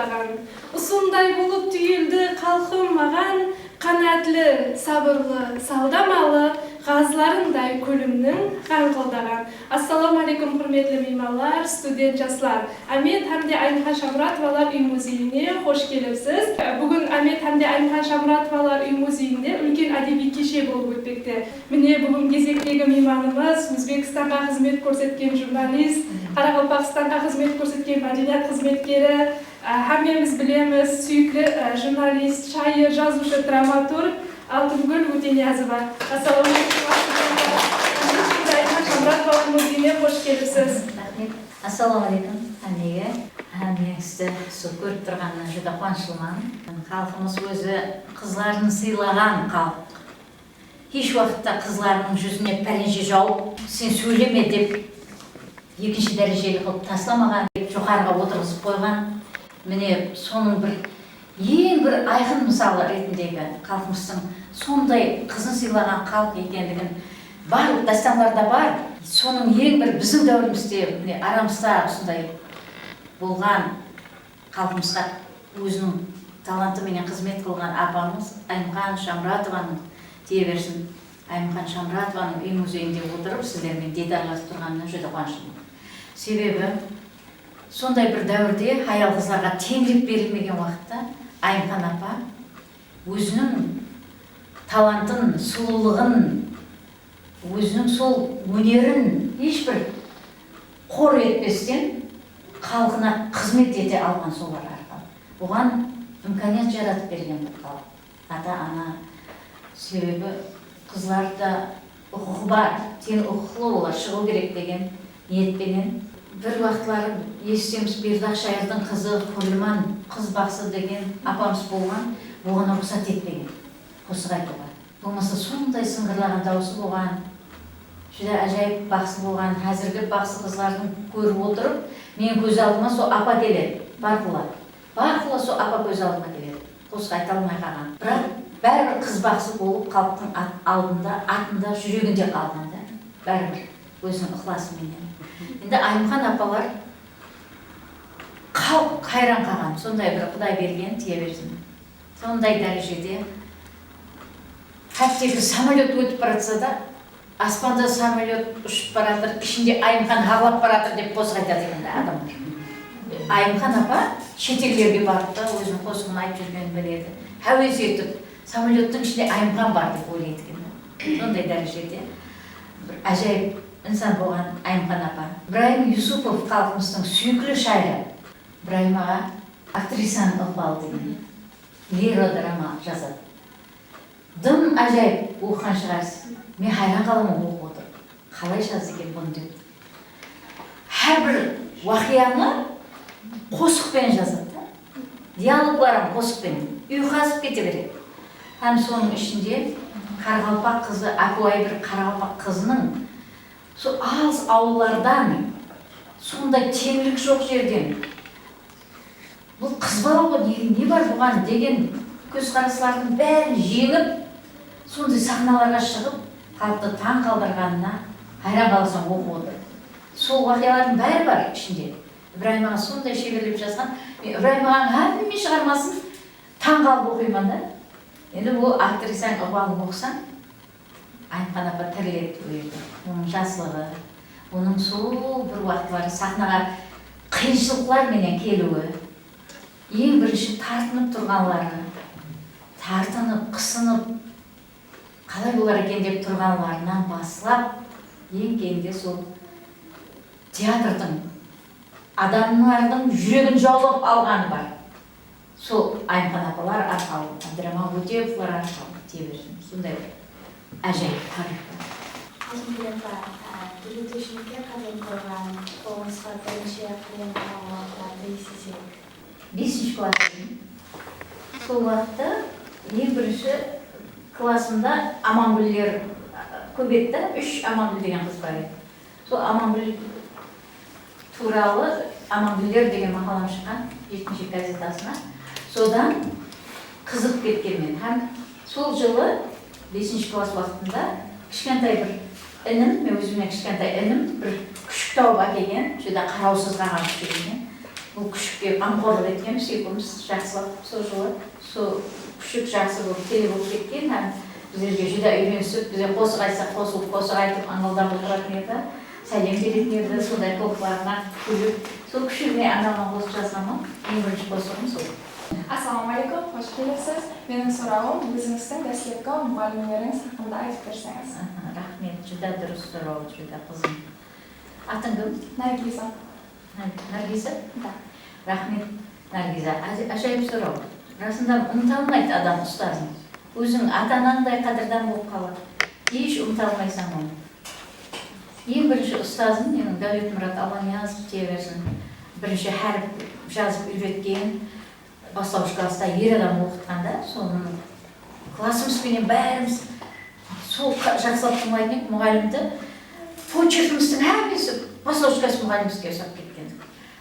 каңкылдаган. Усундай болуп түйүлдү калкым маған, канатлы, сабырлы, салдамалы, газларындай күлүмнүң каңкылдаган. Ассаламу алейкум, құрметлі меймандар, студент жастар. Амет Хамде Аймхан Шамуратовалар үй музейіне хош келіпсіз. Бүгін Амет Хамде Аймхан Шамуратовалар үй музейінде үлкен әдеби кеше болып өтпекте. Міне бүгін кезектегі мейманымыз Өзбекстанға қызмет көрсеткен журналист, Қарақалпақстанға қызмет көрсеткен мәдениет қызметкері, Хаммеміз білеміз, сүйіклі журналист, шайыр, жазушы, драматург Алтынгүл Өтениязова. Ассаламу алейкум, музейіне қош келіпсіз. Ассаламу алейкум, Хамеге. Мен сізді көріп тұрғанына жүдә қуаныштымын. Халқымыз өзі қызларын сыйлаған халық. Еш уақытта қызларының жүзіне пәленше жауып, сен сөйлеме деп екінші дәрежелі қылып тастамаған, жоғарыға отырғызып қойған. Міне соның ең бір айқын мысалы ретіндегі халқымыздың сондай қызын сыйлаған халық екендігін барлық дастандарда бар. Соның ең бір біздің дәуірімізде арамызда осындай болған халқымызға өзінің талантыменен қызмет қылған апамыз Аймхан Шамуратованың дей берсін. Аймхан Шамуратованың үй музейінде отырып сіздермен дидарласып тұрғанына жүдә қуаныштымын. Себебі сондай бір дәуірде аял қыздарға теңдік берілмеген уақытта Аймхан апа өзінің талантын, сұлулығын, өзінің сол өнерін ешбір қор етпестен халқына қызмет ете алған солар арқылы. Оған имканият жаратып берген бұл халық. Ата-ана себебі қызларда құқығы бар, тең құқылы олар шығу керек деген ниетпенен бір уақытлары естеміз Бердақ Шайырдың қызы Күліман қыз бақсы деген апамыз болған, оған рұқсат етпеген, қосық айтуға. Болмаса сондай сыңғырлаған дауысы болған, жүдә әжайып бақсы болған. Әзіргі бақсы қызлардың көріп отырып, мен көз алдыма сол апа келеді, Барқұла сол апа көз алдыма келеді. Қосық айта алмай қалған. Бірақ бәрібір қыз бақсы болып халықтың алдында, атында, жүрегінде қалғанда, бәрібір өзінің ықыласыменен. Енді Аймхан апалар халық қайран қалған, сондай бір Құдай берген тие берсін. Сондай дәрежеде хәттегі самолет өтіп баратса да, аспанда самолет ұшып баратыр, ішінде Аймхан ағлап баратыр деп қосық айтады екен адамдар. Аймхан апа шетелдерге барып та өзінің қосығын айтып жүргенін біледі. Әуез етіп, самолеттің ішінде Аймхан бар деп ойлайды екен. Сондай дәрежеде бір әжайып инсан болған Аймхан апа. Ибраим Юсупов халқымыздың сүйіклі шайыры. Ибраим аға актрисаның ықпалы деген лиродрама жазады. Дым әжайып оқыған шығарсыз. Мен хайран қаламын оқып отырып. Қалай жазды екен бұны деп. Әрбір уақияны қосықпен жазады. Диалогларын қосықпен. Ұйқасып кете береді. Һәм соның ішінде Қарақалпақ қызы, Акуай бір Қарақалпақ қызының сол алыс ауылдардан, сондай теңдік жоқ жерден бұл қыз бала ғой, не бар бұған деген көзқарастардың бәрін жеңіп, сондай сахналарға шығып, халықты таң қалдырғанына хайран қаласаң оқып отыр. Сол уақиялардың бәрі бар ішінде. Ибраим аға сондай шеберлеп жазған. Ибраим ағаның әмме шығармасын таң қалып оқимын да. Енді бұл актрисаның ықпалын оқысаң, Аймхан апа тіріледі өйді. Оның жасылығы, оның сол бір уақытлары сахнаға қиыншылықтар менен келуі, ең бірінші тартынып тұрғанлары, тартынып, қысынып, қалай болар екен деп тұрғанларынан басылап, ең кейінде сол театрдың, адамдардың жүрегін жаулап алғаны бар. Сол Аймхан апалар арқалы, драма Өтеевлар арқалы тие берсін. Сондай бір әжайып тарихы. Алhamdulillah, жүргізушілікке қалай қойған, қолыңызға бірінші қиын қалуға дейсіз. 5-ші класс. Сол уақытта ең бірінші классымда Амангүлдер көп еді, 3 Амангүл деген қыз бар еді. Сол Амангүл туралы Амангүлдер деген мақалам шыққан 7-ші газетасына. Содан қызып кеткен мен. Һәм сол жылы 5-ші класс уақытында кішкентай бір інім, мен өзімнен кішкентай інім бір күшік тауып әкелген, жүдә қараусыз қалған жүрген. бұл күшікке қамқорлық еткенбіз, екеуміз жақсылап сол жылы. Сол күшік жақсы болып келе болып кеткен, һәм біздерге жүдә үйренісіп, біздер қосық айтсақ қосылып, қосық айтып аңғалдап отыратын еді, сәлем беретін еді, сондай толқыларына күліп, сол күшігіне арналған қосық жазғанмын. Ең бірінші қосығым сол. Ассалаумағалейкум, қош келіпсіз. Менің сұрауым, өзіңіздің дәстүрлі мұғалімдеріңіз хақында айтып берсеңіз. Рахмет, жүдә дұрыс сұрау, жүдә қызым. Атың кім? Наргиза. Наргиза? Да. Рахмет, Наргиза. Ажайып сұрау. Расында ұмыта алмайды адам ұстазын. Өзің ата-анаңдай қадірдан болып қалады. Еш ұмыта алмайсың оны. Ең бірінші ұстазым, менің Дәулетмұрат Алланиязов теберсін. Бірінші әріп жазып үйреткен, бастауыш класста ер адам оқытқанда, соның классымызбенен бәріміз сол жақсылап тұрмайтын ек мұғалімді почеркіміздің әмесі бастауыш класс мұғалімізге ұсап кеткен.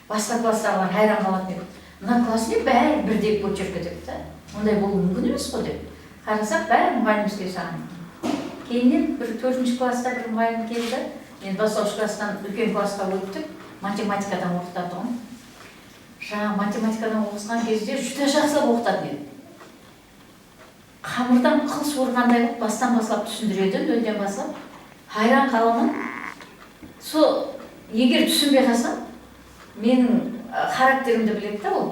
Басқа класстағылар хайран қалатын еді. Мына класс не бәрі бірдей почеркі деп та. Ондай болу мүмкін емес қой деп. Қарасақ бәрі мұғалімізге ұсаған. Кейіннен бір 4-ші класста бір мұғалім келді. Мен бастауыш класстан үлкен классқа өттік, математикадан оқытатығым. Жаңа математикадан оқысқан кезде жүдә жақсылап оқытатын еді. Қамырдан қыл суырғандай болып бастан баслап түсіндіреді, нөлден баслап. Хайран қаламын. Сол егер түсінбей қалсам, менің характерімді біледі да ол.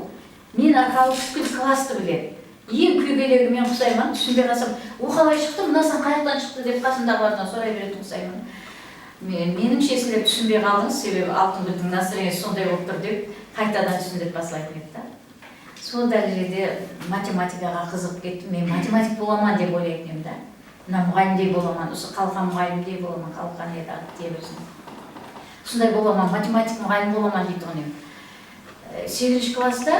Мен арқалы бүкіл класты біледі. Ең күйгелегімен ұқсаймын, түсінбей қалсам, о қалай шықты, мынасан қаяқтан шықты деп қасындағылардан сұрай беретін ұқсаймын. Менің шесілеп түсінбей қалдыңыз, себебі Алтынгүлдің настроениесі сондай болып тұр деп қайтадан түсіндіріп бастайтын еді. Сол дәрежеде математикаға қызығып кеттім. Мен математик боламан деп ойлайтын едім да. Мына мұғалімдей боламан, осы қалқан мұғалімдей боламан, қалқан еді аты тебірсін. Сондай боламан, математик мұғалім боламан дейді ғой. 8-ші класста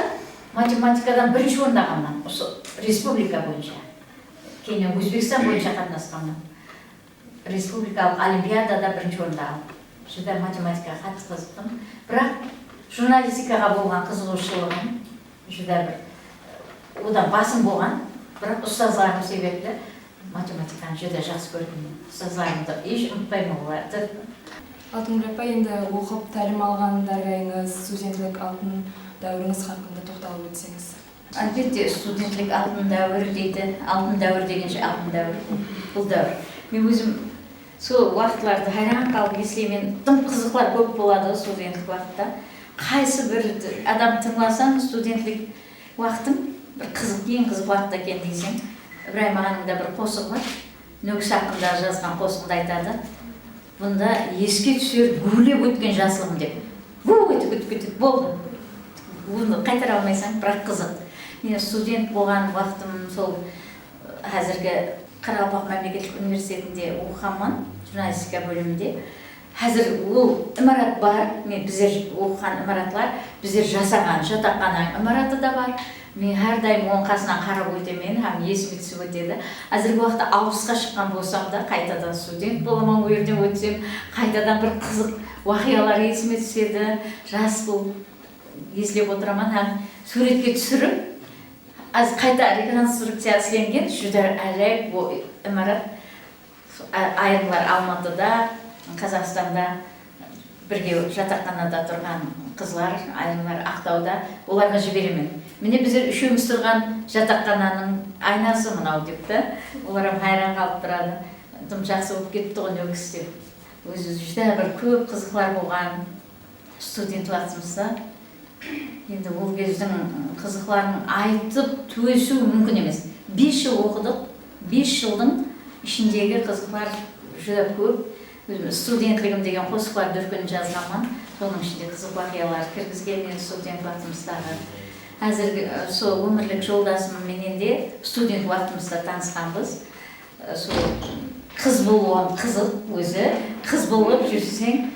математикадан бірінші орындағанмын, осы республика бойынша. Кейін Өзбекстан бойынша қатынасқанмын. Республикалық олимпиадада бірінші орындағым. Жүдә математикаға қатты қызықтым. Бірақ журналистикаға болған қызығушылығым жүдә бір одан басым болған. Бірақ ұстазларым себепті математиканы жүдә жақсы көрдім. Ұстазларымды еш ұмытпаймын оларды. Алтынгүл апа, енді оқып тәлім алғандарыңыз, студентлік алтын дәуіріңіз хақында тоқталып өтсеңіз. Әлбетте, студентлік алтын дәуір дейді. Алтын дәуір дегенше алтын дәуір. Бұл дәуір. Мен өзім сол уақытларды хайран қалып естимін. Тым қызықлар көп болады студентлік уақытта. Қайсы бір адам тыңласаң, студентлік уақытым бір қызық, ең қызық уақыт екен дейсің. Ибраим ағаның да бір қосығы бар. Нөгіс хақында жазған қосығында айтады. Бұнда еске түсер гулеп өткен жасылым деп. Гу өтіп болды. Оны қайтара алмайсаң, бірақ қызық. Мен студент болған уақытым сол қазіргі Қарақалпақ мемлекеттік университетінде оқығанмын, журналистика бөлімінде. Қазір ол имарат бар, біздер оқыған имаратлар, біздер жасаған жатақхана имараты да бар. Мен әрдайым оның қасынан қарап өтемін, һәм есіме түсіп өтеді. Қазіргі уақытта алысқа шыққан болсам да, қайтадан студент боламын, ол жерден өтсем, қайтадан бір қызық уақиғалар есіме түседі. Жас болып еслеп отырамын, һәм суретке түсіріп, қайта реконструкциясыленген жүдә әжайып бұл имарат. Айрылар Алматыда, Қазақстанда бірге жатақханада тұрған қызлар, айрылар Ақтауда, оларға жіберемін. Міне біздер үшеуміз тұрған жатақхананың айнасы мынау депті. Оларым хайран қалып тұрады. Тым жақсы болып кетті ғой өгіз деп. Өзі жүдә бір көп қызықлар болған студент уақытымызда. Енді ол кездің қызықларын айтып төсу мүмкін емес. 5 жыл оқыдық, 5 жылдың ішіндегі қызықлар жүдә көп. Студентлігім деген қосықлар дүркін жазғанмын. Соның ішінде қызық уақиғалар кіргізген студент уақытымыздағы. Қазіргі сол өмірлік жолдасымменен де студент уақытымызда танысқанбыз. Сол қыз болуым қызық өзі. Қыз болып жүрсең,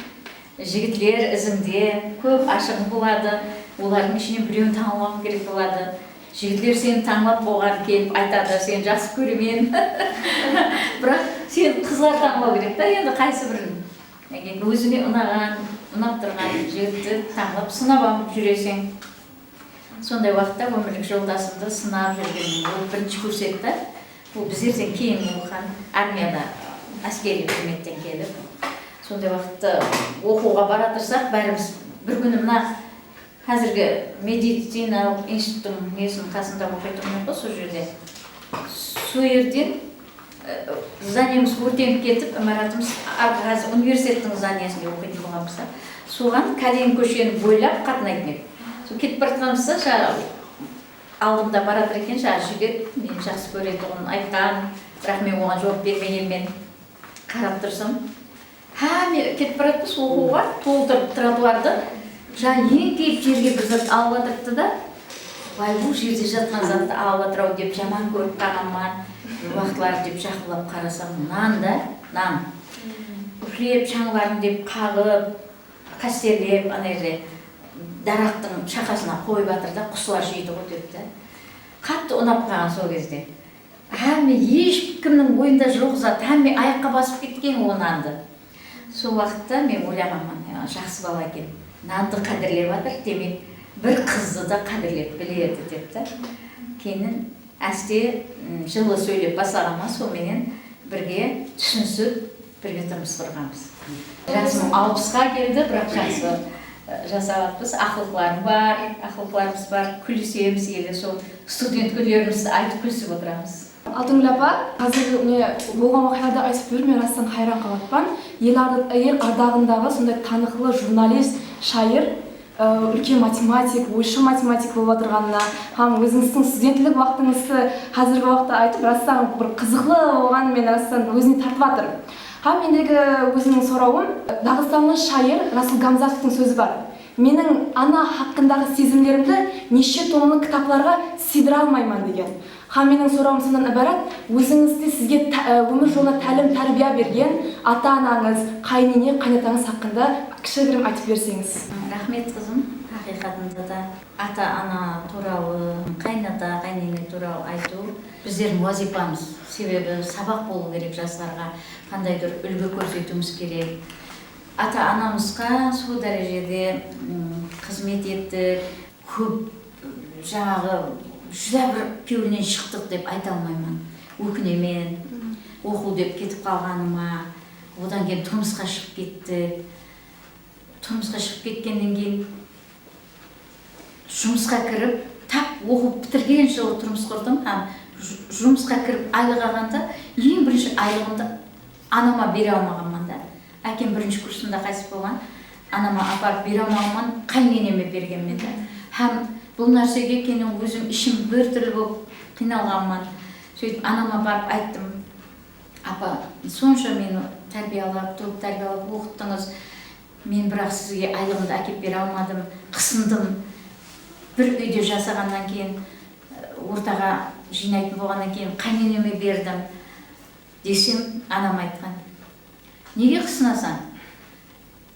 жігітлер ізіңде көп ашығың болады. Олардың ішінен біреуін танылуым керек болады. Жігітлер сені таңлап болған келіп айтады, сен жақсы көремен. Бірақ сен қызлар таңлау керек та, енді қайсы бірін өзіңе ұнап тұрған жігітті таңлап сынап жүресің. Сондай уақытта өмірлік жолдасымды сынап жүргенім ол бірінші көрсетті. Ол біздерден кейін оқыған армияда әскери қызметтен келіп. Сондай уақытта оқуға бара тұрсақ, бәріміз бір күні мына қазіргі медициналық институттың несінің қасында оқи тұрмын ғой, сол жерде. Сол жерден зданиеміз өртеніп кетіп, имаратымыз қазір университеттің зданиесінде оқитын болғанбыз. Соған Калин көшені бойлап қатынайтын едік. Сол кетіп бара жатқанымызда жаңағы алдымда бара жатыр екен, жаңағы жігіт мені жақсы көретұғын айтқан, бірақ мен оған жауап бермегенмен қарап тұрсам, мен кетіп бара жатырмыз оқуға, толтырып тротуарды, жаңағы еңкейіп жерге бір зат алып жатырды да, бай бұл жерде жатқан затты алып жатыр-ау деп жаман көріп қалғанман, уақытлар деп жақылап қарасам, нан да, нан. Үфлеп, шаңларын деп қағып, қастерлеп, анайдай дарақтың шақасына қойып жатыр да, құсылар жейді ғой депті. Қатты ұнап қалған сол кезде. Мен ешкімнің ойында жоқ зат, мен аяққа басып кеткен ол нанды. Сол уақытта мен ойлағанмын, жақсы бала екен, нанды қадірлеп жатыр, демек бір қызды да қадірлеп біледі депті. Кейін әсте жылы сөйлеп бастағанма, сонымен бірге түсінісіп бірге тұрмыс құрғанбыз. Жасым 60-ға келді, бірақ жақсы жасаватпыз, ақылқыларымыз бар, күлісеміз, елі сол студент күндерімізді айтып күлісіп отырамыз. Алтынгүл апа, қазір болған уақиғада айтып бер, мен растан қайран қалатпан. Ел ардағындағы сондай танықлы журналист, шайыр, үлкен математик, ойшы математик болып отырғанына, өзіңіздің студентлік уақытыңызды қазіргі уақытта айтып, растан бір қызықлы болғанын мен растан өзіне тартып жатыр. Мендегі өзімнің сұрауым, Дағыстанның шайыр Расул Гамзатовтың сөзі бар. Менің ана хақындағы сезімдерімді неше томлы кітапларға сыйдыра алмаймын деген. Менің сұрауым сондан ібарат, өзіңізде сізге өмір жолына тәлім тәрбия берген ата-анаңыз, қайнене, қайнатаңыз хақында кішігірім айтып берсеңіз. Рахмет қызым, хақиқатында да ата-ана туралы, қайната, қайнене туралы айту біздердің уазипамыз. Себебі сабақ болу керек жастарға, қандайдыр үлгі көрсетуіміз керек. Ата-анамызға сол дәрежеде қызмет еттік, көп жаңағы жүза бір кеуінен шықтық деп айта алмаймын. Өкінемен, оқу деп кетіп қалғаныма, одан кейін тұрмысқа шығып кеттік. Тұрмысқа шығып кеткеннен кейін жұмысқа кіріп, тап оқып бітірген жылы тұрмыс құрдым. Жұмысқа кіріп айлық алғанда, ең бірінші айлығымды анама бере алмағанмын да. Әкем бірінші курсында қайтыс болған, анама апарып бере алмағанмын, қайненеме бергенмен де. Бұл нәрсеге кейін өзім ішім біртүрлі болып қиналғанмын. Сөйтіп анама барып айттым, апа, сонша мені тәрбиялап, туып тәрбиялап оқыттыңыз, мен бірақ сізге айлығымды әкеп бере алмадым, қысындым. Бір үйде жасағаннан кейін, ортаға жинайтын болғаннан кейін қайненеме бердім десем, анам айтқан, неге қысынасың?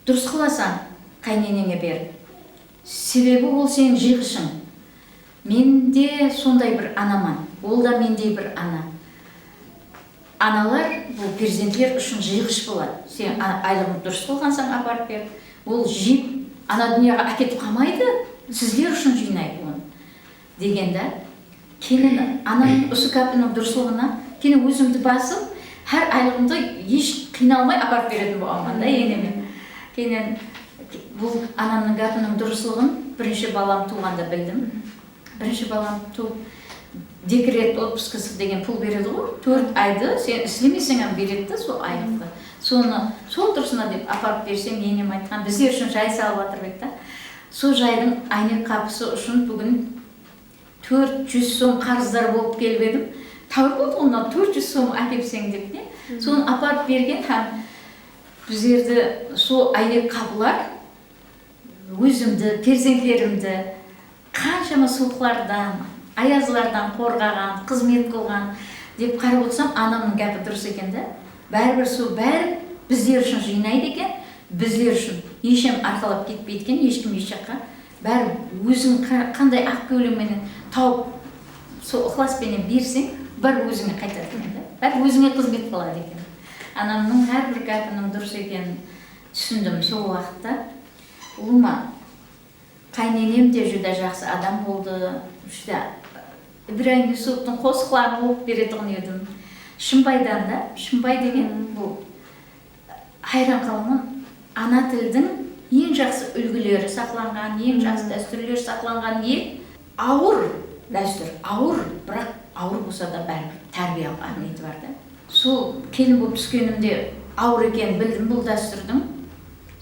Дұрыс қыласың, қайненеңе бер. Себебі ол сенің жиғышың. Мен де сондай бір анаман, ол да мендей бір ана. Аналар бұл перзенттер үшін жиғыш болады. Сен айлығын дұрыс қылғансаң апарып бер. Ол жиып, ана дүнияға әкетіп қалмайды, сіздер үшін жинайды оны. Дегенде, кейін ананың осы кәпінің дұрысылығына, кейін өзімді басып, әр айлығымды еш қиналмай апарып беретін болғанмын да, енеме. Кейін бұл анамның гәпінің дұрысылығын бірінші балам туғанда білдім. Бірінші балам туып, декрет отпускасы деген пұл береді ғой. 4 айды сен істемесең береді сол айлықты. Соны сол дұрысына деп апарып берсем, енем айтқан, біздер үшін жай салып жатыр еді. Сол жайдың айнек қапысы үшін бүгін 400 сом қарыздар болып келіп едім. Тәуір болды онда 400 сом әкепсең деп не. Соны апарып берген біздерді сол айнек қабылар өзімді, перзентлерімді қаншама суықлардан, аязлардан қорғаған, қызмет қылған деп қарап отырсам, анамның гәпі дұрыс екен де. Бәрібір сол бәрі біздер үшін жинайды екен, біздер үшін ешкім арқалап кетпейді екен, ешкім еш жаққа. Бәрі өзің қандай ақ көйлегімен тауып, сол ықыласпенен берсең, бәрі өзіңе қайтады екен де. Бәрі өзіңе қызмет қылады екен. Анамның әрбір гәпінің дұрыс екенін түсіндім сол уақытта. Ұлыма, қайненем де жүда жақсы адам болды, жүда Ибраим Юсуптың қосықларын оқып беретін едім. Шымбайдан да, Шымбай деген бұл хайран қаламын, ана тілдің ең жақсы үлгілері сақланған, ең жақсы дәстүрлер сақланған ел. Ауыр дәстүр, ауыр, бірақ ауыр болса да бәрібір тәрбиелік ахметі бар да. Сол келін болып түскенімде ауыр екенін білдім бұл дәстүрдің.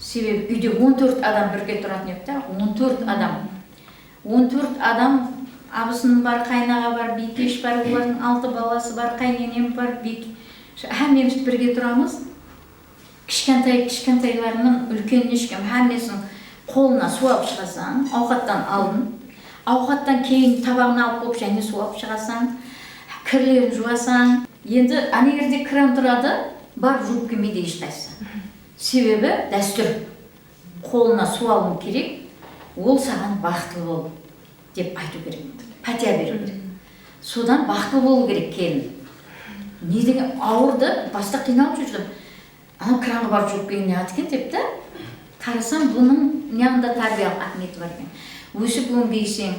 Себебі үйде 14 адам бірге тұратын еді да, 14 адам. 14 адам, абысының бар, қайнаға бар, бикеш бар, олардың 6 баласы бар, қайненем бар, әмеміз бірге тұрамыз. Кішкентайларының үлкен ешкім, әмесінің қолына су алып шығасаң, ауқаттан алдын. Ауқаттан кейін табағын алып болып және су алып шығасаң, кірлерін жуасаң. Енді анегерде кран тұрады, бар жуып келмейді ешқайсысы. Себебі дәстүр. Қолына су алу керек, ол саған бақытлы бол деп айту керек. Пәтия беру керек. Содан бақытлы болу керек келін. Не деген ауырды, баста қиналып жүрдім. Ана кранға барып жуып келген не екен деп та. Қарасам, бұның неғында тәрбиелік ахметі бар екен. Өсіп өнбейсең,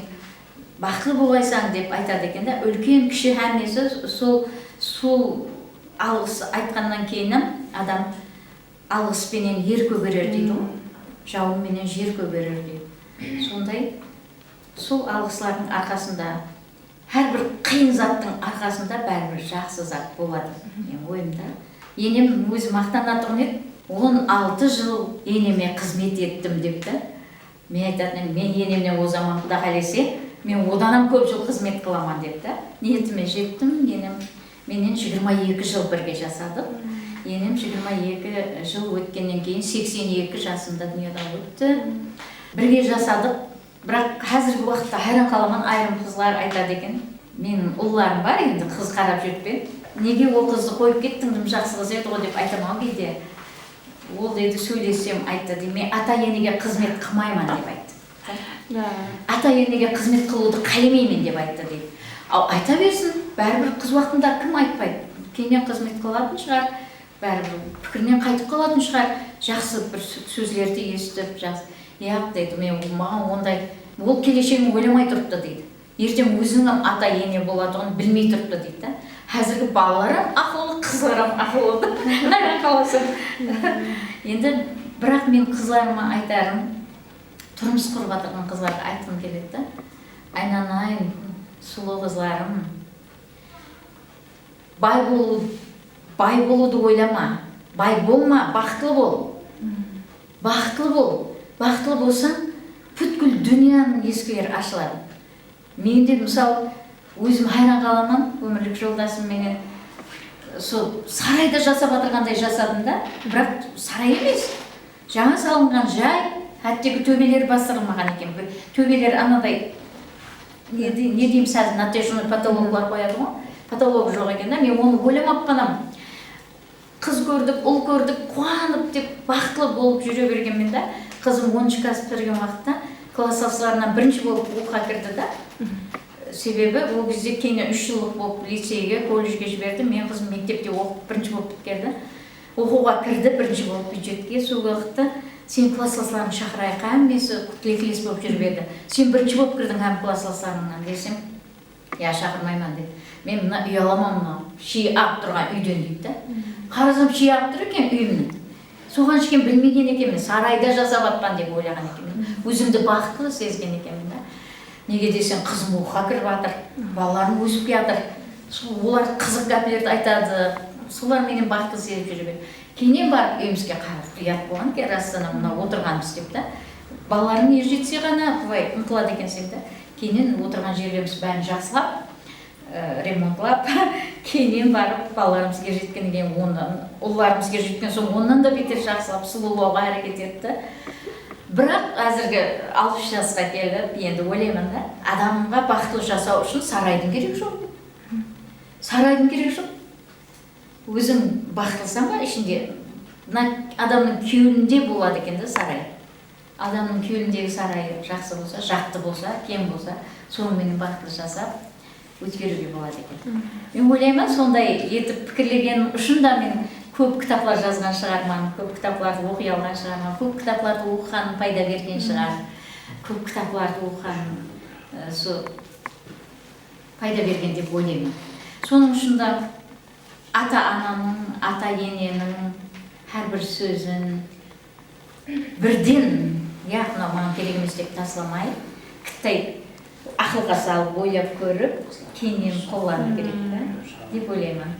бақытлы болғайсаң деп айтады екен да. Үлкен кіші әмесі сол алғыс айтқаннан кейін адам алғыспенен ер көгерер дейді ғой. Жауынменен жер көгерер дейді. Сондай сол алғыслардың арқасында, әрбір қиын заттың арқасында бәрібір жақсы зат болады. Мен ойымда. Енем өзі мақтанатұғын еді. 16 жыл енеме қызмет еттім депті. Мен айтатын, мен енемнен о заман құда қалесе, мен оданам көп жыл қызмет қыламан депті. Ниетіме жеттім, енем менен 22 жыл бірге жасадық. Енем 22 жыл өткеннен кейін 82 жасында дүниеден өтті. Бірге жасадық. Бірақ қазіргі уақытта хайран қаламан айрым қызлар айтады екен. Менің ұлларым бар, енді қыз қарап жүрпен. Неге ол қызды қойып кеттің, дым жақсы қыз еді ғой деп айтамау кейде. Ол дейді сөйлесем айтты, мен ата енеге қызмет қылмаймын деп айтты. Ата енеге қызмет қылуды қаламаймын деп айтты дейді. Ал айта берсін, бәрібір қыз уақытында кім айтпайды? Кейіннен қызмет қылатын шығар, бәрібір пікірінен қайтып қалатын шығар. Жақсы бір сөзлерді естіп, жақсы. Яқ дейді, мен маған ондай, ол келешегін ойламай тұрыпты дейді. Ертең өзіңнің ата ене болатығын білмей тұрыпты дейді. Қазіргі балаларым ақылы, қызларым ақылы. Қайран қаласың. Енді бірақ мен қызларыма айтарым, тұрмыс құрып жатырған қызларға айтқым келеді. Айналайын, сұлу қызларым, бай болуды ойлама, бай болма, бақытлы бол. Бақытлы бол. Бақытлы болсаң, бүткіл дүнияның есіктері ашылады. Мен де мысалы өзім хайран қаламан, өмірлік жолдасым менен сол сарайда жасап жатырғандай жасадым да, бірақ сарай емес. Жаңа салынған жай, әттегі төбелер бастырылмаған екен. Төбелер анадай не деймін сәзін, натяжный потолоклар қояды ғой. Потолок жоқ екен да, мен оны ойламаппанам. Қыз көрдік, ұл көрдік, қуанып деп бақытлы болып жүре бергенмен да, қызым 10-шы класс бітірген уақытта класстастарынан бірінші болып оқуға кірді да. Себебі ол кезде кейіннен 3 жылдық болып лицейге, колледжге жіберді. Мен қызым мектепте оқып бірінші болып біткенде. Оқуға кірді бірінші болып бюджетке. Сол уақытта сен класстастарың шақырайық, әммесі тілектес болып жүріп еді. Сен бірінші болып кірдің әм класстастарыңнан десем, я шақырмаймын деді. Мен мына үй аламын, мына ши ағып тұрған үйден дейді. Қарасам ши ағып тұр екен үйімнің. Соған ешкім білмеген екенмін, сарайда жасап атпан деп ойлаған екенмін. Өзімді бақытлы сезген екенмін да. Неге десең, қызым оқуға кіріп жатыр, балаларым өсіп жатыр. Олар қызық әпілерді айтады. Солар менен бақытлы сезіп жүріп еді. Кейіннен барып үйімізге қарап ұят болған екен, расында мына отырғанбыз деп та. Балаларың ер жетсе ғана былай ұмтылады екенсің да. Кейіннен отырған жерлеріміз бәрін жақсылап, ремонтлап, кейіннен барып балаларымыз ер жеткеннен кейін ұлларымыз ер жеткен соң оннан да бетер жақсылап сұлулауға әрекет етті. Бірақ әзірге 60 жасқа келіп, енді ойлаймын да, адамға бақытлы жасау үшін сарайдың керек жоқ. Сарайдың керек жоқ. Өзің бақытлысың ба, ішінде адамның күйеуінде болады екен да сарай. Адамның күйеуіндегі сарайы жақсы болса, жақты болса, кем болса, сонымен бақытлы жасап өткеруге болады екен. Мен ойлаймын, сондай етіп пікірлеген үшін да мен көп кітаплар жазған шығарман, көп кітапларды оқи алған шығарман, көп кітапларды оқыған пайда берген шығар, көп кітапларды оқыған пайда берген деп ойлаймын. Соның үшін да ата-ананың, ата-ененің әрбір сөзін, бірден яғни маған керек емес деп тасламай кіттай ақылға салып ойлап көріп кейіннен қолдану керек та деп ойлаймын.